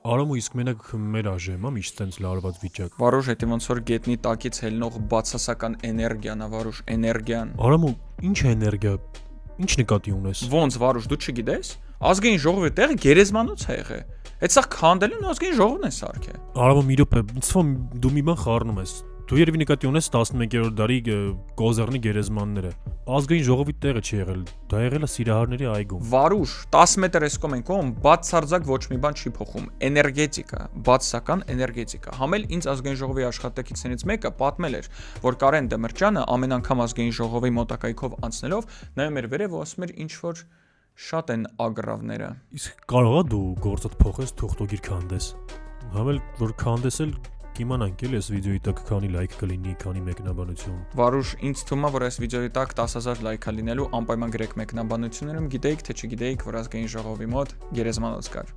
Արամ ու իսկ մենակ մեր աժեմ, միշտ տենց լարված վիճակ։ Վարուժ, հետի ոնց որ գետնի տակից հելնող բացասական էներգիան է, Վարուժ, էներգիան։ Արամ ու ինչ է էներգիա։ Ինչ նկատի ունես։ Ոնց, Վարուժ, դու չգիտես։ Ազգային ժողովի տեղը գերեզմանոց է եղել։ Այդ սա քանդելն ու ազգային ժողովն է սարքել։ Արամ մի րոպե, ինձ դու մի բան խառնում ես։ Դու երևի նկատի ունես 11-րդ դարի Կոզերնի գերեզմանները։ Ազգային ժողովի տեղը չի եղել, դա եղել է Սիրահարների այգում։ Վարուժ, 10 մետր էս կողմ են կողմ, բացարձակ ոչ մի բան չի փոխում։ Էներգետիկա, բացասական էներգետիկա։ Համել ինձ ազգային ժողովի աշխատակիցներից մեկը պատմել էր, որ Կարեն Դեմիրճյանը ամեն անգամ ազգային ժողովի մոտակայքով անցնելով նայում էր վերև ու ասում էր ինչ որ շատ են ագրավները։ Իսկ կարող է դու գործդ փոխես, թուղթոգիր քանդես։ Համել որ քանդես էլ կիմանանք էլ այս վիդեոյի տակ քանի լայք կլինի, քանի մեկնաբանություն։ Վարուժ, ինձ թվում է, որ այս վիդեոյի տակ 10,000 լայք է լինելու, անպայման գրեք մեկնաբանություններում, գիտեիք թե չգիտեիք, որ ազգային ժողովի մոտ գերեզմանոց կար։